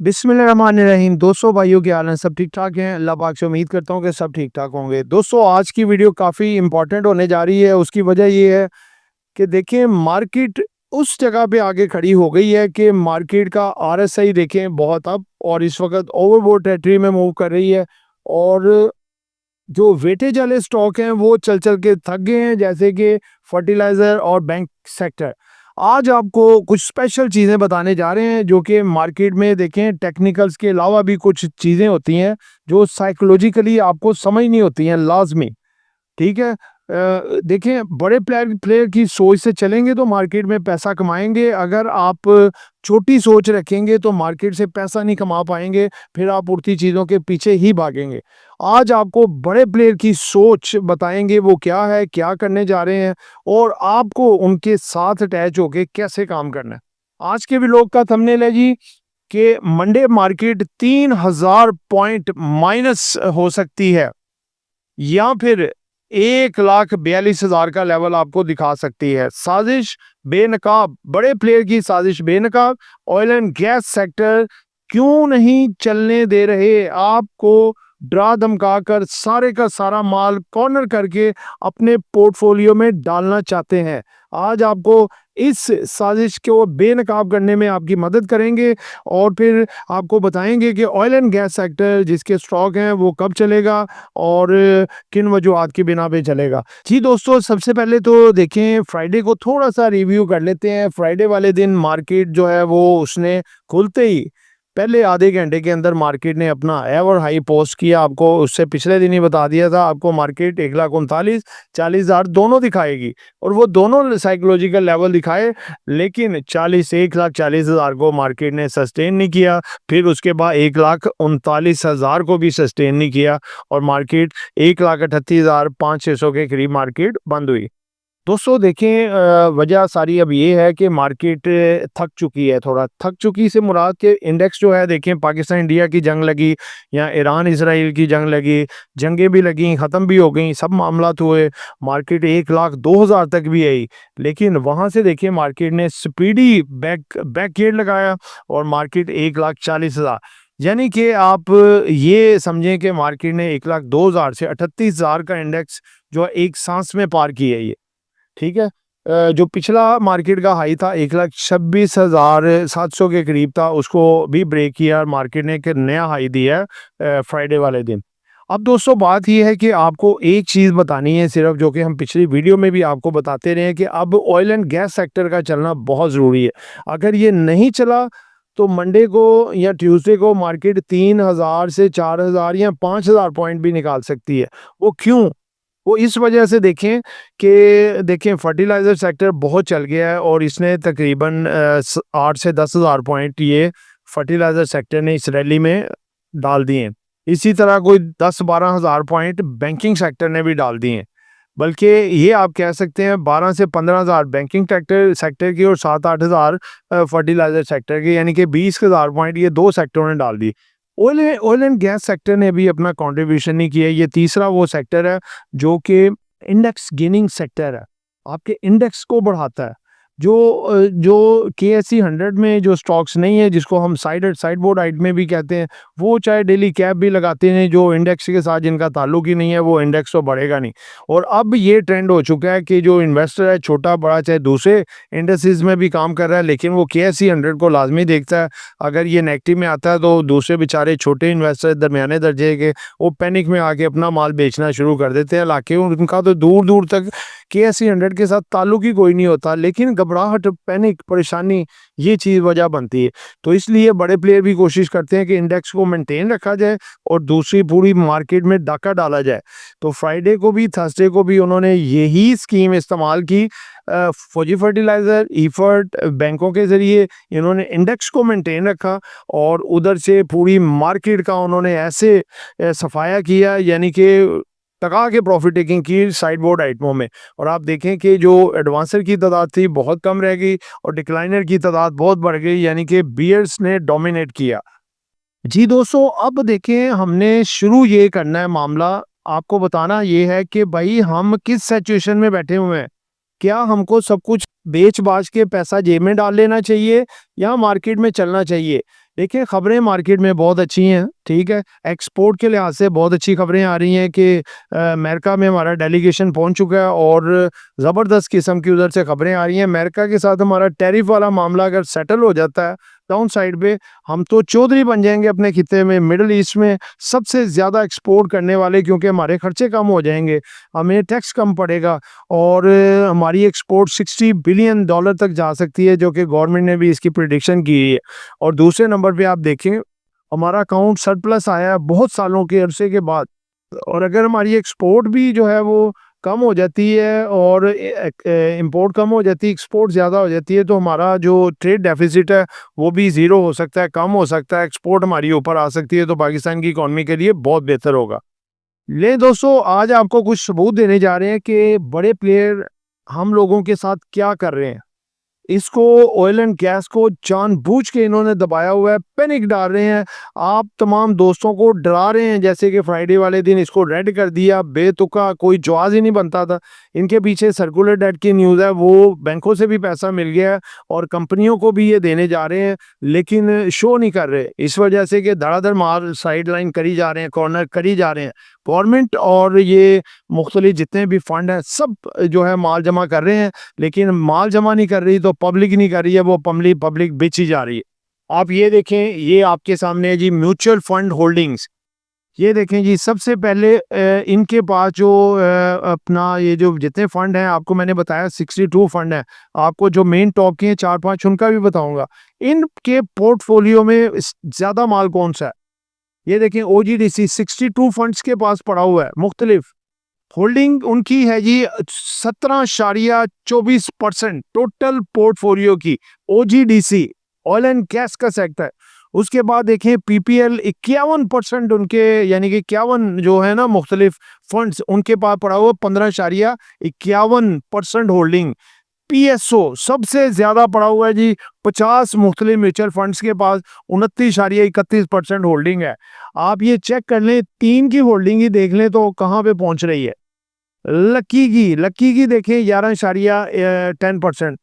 बिस्मिल्लाहिर्रहमानिर्रहीम। दोस्तों, भाइयों क्या हाल है? सब ठीक ठाक हैं? अल्लाह पाक से उम्मीद करता हूँ कि सब ठीक ठाक होंगे। दोस्तों, आज की वीडियो काफ़ी इंपॉर्टेंट होने जा रही है। उसकी वजह ये है कि देखिए, मार्केट उस जगह पे आके खड़ी हो गई है कि मार्केट का आरएसआई देखें बहुत अप और इस वक्त ओवरबोट टेरिटरी में मूव कर रही है। और जो वेटेज वाले स्टॉक हैं वो चल चल के थक गए हैं, जैसे कि फर्टिलाइजर और बैंक सेक्टर। आज आपको कुछ स्पेशल चीज़ें बताने जा रहे हैं जो कि मार्केट में देखें, टेक्निकल्स के अलावा भी कुछ चीज़ें होती हैं जो साइकोलॉजिकली आपको समझ नहीं होती हैं लाजमी। ठीक है। देखें, बड़े प्लेयर प्लेयर की सोच से चलेंगे तो मार्केट में पैसा कमाएंगे। अगर आप छोटी सोच रखेंगे तो मार्केट से पैसा नहीं कमा पाएंगे, फिर आप उड़ती चीज़ों के पीछे ही भागेंगे। आज आपको बड़े प्लेयर की सोच बताएंगे, वो क्या है, क्या करने जा रहे हैं और आपको उनके साथ अटैच होके कैसे काम करना है। आज के व्लॉग का थंबनेल है जी कि मंडे मार्केट 3000 पॉइंट माइनस हो सकती है या फिर 1,42,000 का लेवल आपको दिखा सकती है। साजिश बेनकाब, बड़े प्लेयर की साजिश बेनकाब। ऑयल एंड गैस सेक्टर क्यों नहीं चलने दे रहे? आपको डरा धमका कर सारे का सारा माल कॉर्नर करके अपने पोर्टफोलियो में डालना चाहते हैं। आज आपको इस साजिश को बेनकाब करने में आपकी मदद करेंगे और फिर आपको बताएंगे कि ऑयल एंड गैस सेक्टर जिसके स्टॉक हैं वो कब चलेगा और किन वजूहात की बिना पे चलेगा। जी दोस्तों, सबसे पहले तो देखें, फ्राइडे को थोड़ा सा रिव्यू कर लेते हैं। फ्राइडे वाले दिन मार्केट जो है वो उसने खुलते ही पहले आधे घंटे के अंदर मार्केट ने अपना एवर हाई पोस्ट किया। आपको उससे पिछले दिन ही बता दिया था, आपको मार्केट 1,39,40,000 दोनों दिखाएगी और वो दोनों साइकोलॉजिकल लेवल दिखाए, लेकिन 1,40,000 को मार्केट ने सस्टेन नहीं किया। फिर उसके बाद 1,39,000 को भी सस्टेन नहीं किया और मार्केट 1,38,500 के करीब मार्केट बंद हुई। दोस्तों देखें, वजह सारी अब ये है कि मार्केट थक चुकी है। थोड़ा थक चुकी से मुराद के इंडेक्स जो है, देखें, पाकिस्तान इंडिया की जंग लगी या ईरान इसराइल की जंग लगी, जंगें भी लगी, ख़त्म भी हो गई, सब मामला हुए, मार्केट 1,02,000 तक भी आई। लेकिन वहाँ से देखिए मार्केट ने स्पीडी बैक गेट लगाया और मार्केट 1,40,000, यानी कि आप ये समझें कि मार्केट ने 1,02,000 से 38,000 का इंडेक्स जो है एक सांस में पार किया है ये। ठीक है। जो पिछला मार्केट का हाई था 1,26,700 के करीब था, उसको भी ब्रेक किया और मार्केट ने एक नया हाई दिया है फ्राइडे वाले दिन। अब दोस्तों बात यह है कि आपको एक चीज़ बतानी है सिर्फ, जो कि हम पिछली वीडियो में भी आपको बताते रहे हैं कि अब ऑयल एंड गैस सेक्टर का चलना बहुत ज़रूरी है। अगर ये नहीं चला तो मंडे को या ट्यूसडे को मार्केट 3,000 से 4,000 या 5,000 पॉइंट भी निकाल सकती है। वो क्यों? वो इस वजह से देखें फर्टिलाइज़र सेक्टर बहुत चल गया है और इसने तकरीबन 8 से 10,000 पॉइंट ये फर्टिलाइज़र सेक्टर ने इस रैली में डाल दिए हैं। इसी तरह कोई 10-12,000 पॉइंट बैंकिंग सेक्टर ने भी डाल दिए हैं। बल्कि ये आप कह सकते हैं 12 से 15,000 बैंकिंग सेक्टर की और 7-8,000 फर्टिलाइज़र सेक्टर की, यानी कि 20,000 पॉइंट ये दो सेक्टरों ने डाल दी। ऑयल एंड गैस सेक्टर ने भी अपना कंट्रीब्यूशन नहीं किया। ये तीसरा वो सेक्टर है जो कि इंडेक्स गेनिंग सेक्टर है, आपके इंडेक्स को बढ़ाता है। जो KSE 100 में जो स्टॉक्स नहीं है, जिसको हम साइड बोर्ड आइट में भी कहते हैं, वो चाहे डेली कैप भी लगाते हैं, जो इंडेक्स के साथ जिनका ताल्लुक ही नहीं है, वो इंडेक्स तो बढ़ेगा नहीं। और अब ये ट्रेंड हो चुका है कि जो इन्वेस्टर है, छोटा बड़ा, चाहे दूसरे इंडस्ट्रीज में भी काम कर रहा है, लेकिन वो KSE 100 को लाजमी देखता है। अगर ये नेगेटिव में आता है तो दूसरे बेचारे छोटे इन्वेस्टर दरमियाने दर्जे के, वो पैनिक में आके अपना माल बेचना शुरू कर देते हैं। हालांकि उनका तो दूर दूर तक KSE 100 के साथ ताल्लुक ही कोई नहीं होता, लेकिन घबराहट, पैनिक, परेशानी, ये चीज़ वजह बनती है। तो इसलिए बड़े प्लेयर भी कोशिश करते हैं कि इंडेक्स को मेंटेन रखा जाए और दूसरी पूरी मार्केट में डाका डाला जाए। तो फ्राइडे को भी, थर्सडे को भी उन्होंने यही स्कीम इस्तेमाल की। फौजी फर्टिलाइज़र, ईफर्ट, बैंकों के ज़रिए इन्होंने इंडेक्स को मेंटेन रखा और उधर से पूरी मार्केट का उन्होंने ऐसे सफाया किया, यानी कि टका के प्रॉफिट टेकिंग की साइड बोर्ड आइटमों में। और आप देखें कि जो एडवांसर की तादाद थी बहुत कम रह गई और डिक्लाइनर की तादाद बहुत बढ़ गई, यानी कि बियर्स ने डोमिनेट किया। जी दोस्तों, अब देखें, हमने शुरू ये करना है, मामला आपको बताना ये है कि भाई हम किस सिचुएशन में बैठे हुए हैं। क्या हमको सब कुछ बेच बाच के पैसा जेब में डाल लेना चाहिए या मार्केट में चलना चाहिए? देखिए खबरें मार्केट में बहुत अच्छी हैं, ठीक है। एक्सपोर्ट के लिहाज से बहुत अच्छी खबरें आ रही हैं कि अमेरिका में हमारा डेलीगेशन पहुंच चुका है और ज़बरदस्त किस्म की उधर से खबरें आ रही हैं। अमेरिका के साथ हमारा टैरिफ वाला मामला अगर सेटल हो जाता है डाउन साइड पे, हम तो चौधरी बन जाएंगे अपने खिते में, मिडल ईस्ट में सबसे ज़्यादा एक्सपोर्ट करने वाले, क्योंकि हमारे खर्चे कम हो जाएंगे, हमें टैक्स कम पड़ेगा और हमारी एक्सपोर्ट $60 बिलियन तक जा सकती है, जो कि गवर्नमेंट ने भी इसकी प्रिडिक्शन की है। और दूसरे नंबर पे आप देखें हमारा अकाउंट सरप्लस आया है बहुत सालों के अरसे के बाद, और अगर हमारी एक्सपोर्ट भी जो है वो कम हो जाती है और इंपोर्ट कम हो जाती है, एक्सपोर्ट ज़्यादा हो जाती है, तो हमारा जो ट्रेड डेफिसिट है वो भी ज़ीरो हो सकता है, कम हो सकता है, एक्सपोर्ट हमारी ऊपर आ सकती है, तो पाकिस्तान की इकॉनमी के लिए बहुत बेहतर होगा। ले दोस्तों, आज आपको कुछ सबूत देने जा रहे हैं कि बड़े प्लेयर हम लोगों के साथ क्या कर रहे हैं। इसको ऑयल एंड गैस को जानबूझ के इन्होंने दबाया हुआ है, पैनिक डाल रहे हैं, आप तमाम दोस्तों को डरा रहे हैं, जैसे कि फ्राइडे वाले दिन इसको रेड कर दिया, बेतुका कोई जवाज ही नहीं बनता था। इनके पीछे सर्कुलर डेट की न्यूज़ है, वो बैंकों से भी पैसा मिल गया है और कंपनियों को भी ये देने जा रहे हैं, लेकिन शो नहीं कर रहे, इस वजह से कि धड़ाधड़ माल साइड लाइन करी जा रहे हैं, कॉर्नर करी जा रहे हैं। गवर्नमेंट और ये मुख्तलिफ जितने भी फंड हैं सब जो है माल जमा कर रहे हैं, लेकिन माल जमा नहीं कर रही तो पब्लिक नहीं कर रही है, वो पब्लिक बेची जा रही है। आप ये देखें, ये आपके सामने है जी म्यूचुअल फंड होल्डिंग्स। ये देखें जी, सबसे पहले इनके पास जो अपना ये जो जितने फंड हैं, आपको मैंने बताया 62 फंड हैं, आपको जो मेन टॉप के हैं 4-5 उनका भी बताऊंगा। इनके पोर्टफोलियो में ज़्यादा माल कौन सा है? ये देखें OGDC 62 फंड्स के पास पड़ा हुआ है, मुख्तलिफ होल्डिंग उनकी है जी 17.24% टोटल पोर्टफोलियो की। OGDC ऑयल एंड गैस का सेक्टर। उसके बाद देखें PPL 51% उनके, यानी कि 51 जो है ना मुख्तलिफ फंड्स उनके पास पड़ा हुआ 15.51% होल्डिंग। PSO सबसे ज्यादा पड़ा हुआ है जी 50 मुख्तलिफ म्यूचुअल फंड्स के पास 29.31% होल्डिंग है। आप ये चेक कर लें, 3 की होल्डिंग ही देख लें तो कहाँ पे पहुंच रही है। लक्की की देखें 11.10%।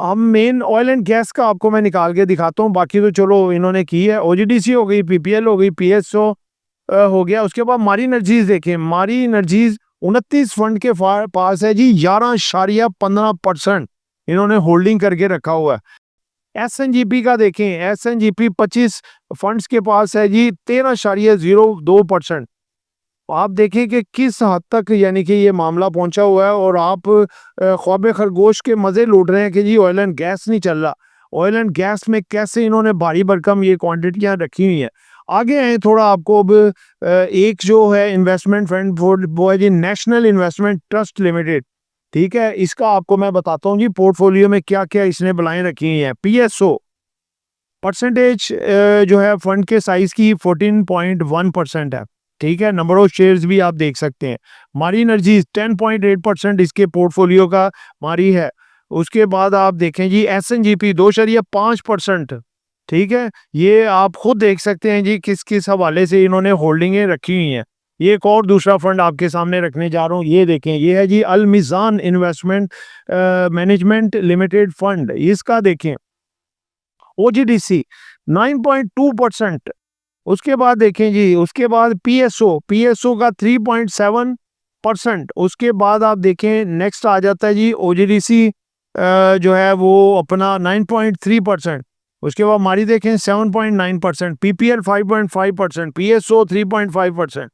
हम मेन ऑयल एंड गैस का आपको मैं निकाल के दिखाता हूँ, बाकी तो चलो इन्होंने की है। OGDC हो गई, PPL हो गई, PSO हो गया। उसके बाद मारी एनर्जीज देखें, मारी एनर्जीज 29 फंड के पास है जी 11.15% इन्होंने होल्डिंग करके रखा हुआ है। SNGP का देखें, SNGP 25 फंड्स के पास है जी 13.02%। आप देखें कि किस हद तक यानी कि ये मामला पहुंचा हुआ है, और आप ख्वाब खरगोश के मज़े लूट रहे हैं कि जी ऑयल एंड गैस नहीं चल रहा। ऑयल एंड गैस में कैसे इन्होंने भारी भरकम ये क्वांटिटियां रखी हुई हैं। आगे आए थोड़ा, आपको अब एक जो है इन्वेस्टमेंट फंड वो है जी नेशनल इन्वेस्टमेंट ट्रस्ट लिमिटेड, ठीक है। इसका आपको मैं बताता हूँ जी पोर्टफोलियो में क्या क्या इसने बलाएं रखी हुई हैं। PSO परसेंटेज जो है फंड के साइज की 14.1% है, ठीक है। नंबर ऑफ शेयर्स भी आप देख सकते हैं। मारी एनर्जी 10.8% इसके पोर्टफोलियो का मारी है। उसके बाद आप देखें जी SNGP 2.5%, ठीक है। ये आप खुद देख सकते हैं जी किस किस हवाले से इन्होंने होल्डिंगें रखी हुई हैं। ये एक और दूसरा फंड आपके सामने रखने जा रहा हूँ, ये देखें, ये है जी Al Meezan investment management limited fund. इसका देखें OGDC 9.2%। उसके बाद देखें जी, उसके बाद PSO का 3.7%। उसके बाद आप देखें नेक्स्ट आ जाता है जी OGDC जो है वो अपना 9.3%। उसके बाद हमारी देखें 7.9%, PPL 5.5%, PSO 3.5%।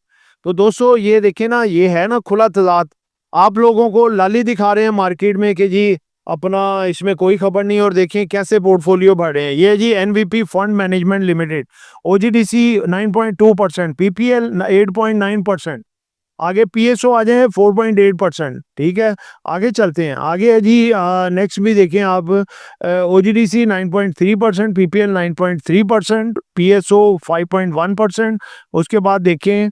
तो दोस्तों ये देखें ना, ये है ना खुला तजाद। आप लोगों को लाली दिखा रहे हैं मार्केट में कि जी अपना इसमें कोई खबर नहीं, और देखें कैसे पोर्टफोलियो बढ़ रहे हैं। ये जी NVP fund management limited, OGDC 9.2%, PPL 8.9%। आगे PSO आ जाए 4.8%, ठीक है। आगे चलते हैं, आगे है जी नेक्स्ट भी देखें आप, OGDC 9.3%, PPL 9.3%, PSO 5.1%। उसके बाद देखें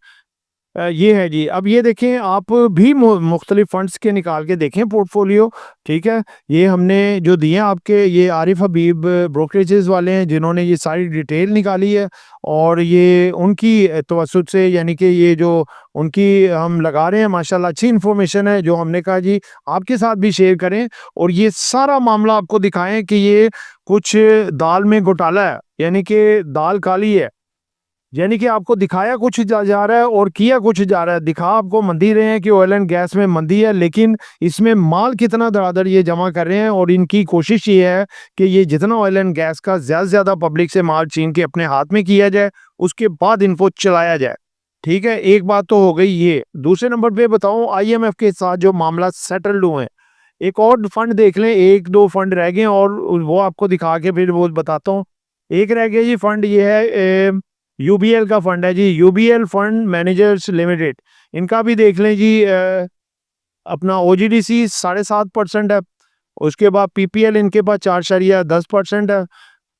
ये है जी। अब ये देखें, आप भी मुख्तलिफ फंड्स के निकाल के देखें पोर्टफोलियो, ठीक है। ये हमने जो दिए हैं आपके, ये आरिफ हबीब ब्रोकरेजेस वाले हैं जिन्होंने ये सारी डिटेल निकाली है, और ये उनकी तवज्जुद से, यानी कि ये जो उनकी हम लगा रहे हैं, माशाल्लाह अच्छी इन्फॉर्मेशन है जो हमने कहा जी आपके साथ भी शेयर करें, और ये सारा मामला आपको दिखाएं कि ये कुछ दाल में घोटाला है, यानी कि दाल काली है, यानी कि आपको दिखाया कुछ जा रहा है और किया कुछ जा रहा है। दिखा आपको मंदी रहे हैं कि ऑयल एंड गैस में मंदी है, लेकिन इसमें माल कितना धड़ाधड़ ये जमा कर रहे हैं, और इनकी कोशिश ये है कि ये जितना ऑयल एंड गैस का ज़्यादा से ज़्यादा पब्लिक से माल छीन के अपने हाथ में किया जाए, उसके बाद इनको चलाया जाए। ठीक है, एक बात तो हो गई ये। दूसरे नंबर पे बताऊं, IMF के साथ जो मामला सेटल्ड हुए हैं, एक और फंड देख लें, एक दो फंड रह गए और वो आपको दिखा के फिर वो बताता हूँ। एक रह गया जी फंड, ये है UBL का फंड है जी, UBL फंड मैनेजर्स लिमिटेड। इनका भी देख लें जी, अपना OGDC 7.5% है। उसके बाद PPL इनके पास 4.10% है।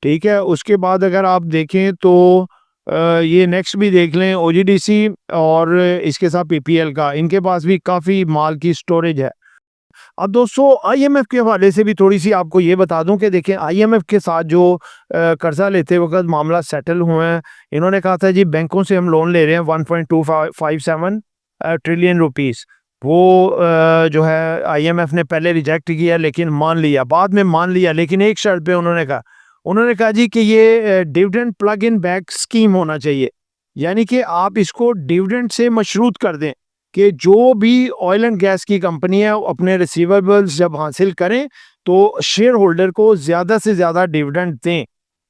ठीक है, उसके बाद अगर आप देखें तो ये नेक्स्ट भी देख लें OGDC, और इसके साथ PPL का, इनके पास भी काफ़ी माल की स्टोरेज है। अब दोस्तों IMF के हवाले से भी थोड़ी सी आपको ये बता दूं कि देखें, IMF के साथ जो कर्जा लेते वक्त मामला सेटल हुए हैं, इन्होंने कहा था जी बैंकों से हम लोन ले रहे हैं 1.257 ट्रिलियन रुपीस। वो जो है IMF ने पहले रिजेक्ट किया, लेकिन मान लिया, बाद में मान लिया, लेकिन एक शर्त पे उन्होंने कहा जी कि ये dividend plug in back scheme होना चाहिए, यानी कि आप इसको डिविडेंड से मशरूत कर दें कि जो भी ऑयल एंड गैस की कंपनी है अपने रिसीवेबल्स जब हासिल करें तो शेयर होल्डर को ज़्यादा से ज़्यादा डिविडेंड दें।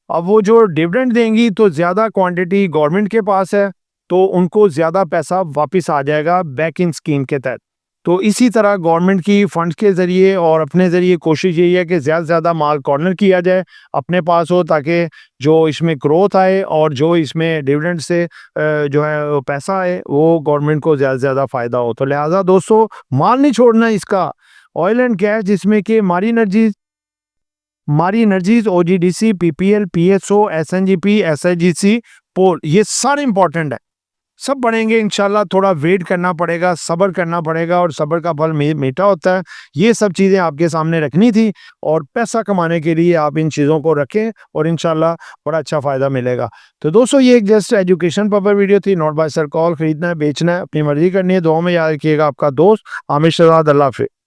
अब वो जो डिविडेंड देंगी तो ज़्यादा क्वांटिटी गवर्नमेंट के पास है, तो उनको ज़्यादा पैसा वापस आ जाएगा बैक इन स्कीम के तहत। तो इसी तरह गवर्नमेंट की फंड्स के ज़रिए और अपने ज़रिए कोशिश यही है कि ज़्यादा से ज़्यादा माल कॉर्नर किया जाए, अपने पास हो, ताकि जो इसमें ग्रोथ आए और जो इसमें डिविडेंड से जो है वो पैसा आए, वो गवर्नमेंट को ज़्यादा से ज़्यादा फ़ायदा हो। तो लिहाजा दोस्तों माल नहीं छोड़ना इसका। ऑयल एंड गैस जिसमें कि मारी energies, OGDC, PPL, PSO, SNGP, SIGC, पोल, ये सारे इंपॉर्टेंट है, सब बढ़ेंगे इंशाल्लाह। थोड़ा वेट करना पड़ेगा, सब्र करना पड़ेगा, और सब्र का फल मीठा होता है। ये सब चीज़ें आपके सामने रखनी थी, और पैसा कमाने के लिए आप इन चीज़ों को रखें और इंशाल्लाह बड़ा अच्छा फ़ायदा मिलेगा। तो दोस्तों ये एक जस्ट एजुकेशन पर्पस वीडियो थी, नॉट बाय सर कॉल। खरीदना है, बेचना है, अपनी मर्जी करनी है। दुआ में याद रखिएगा, आपका दोस्त आमिर शहजाद। अल्लाह हाफिज़।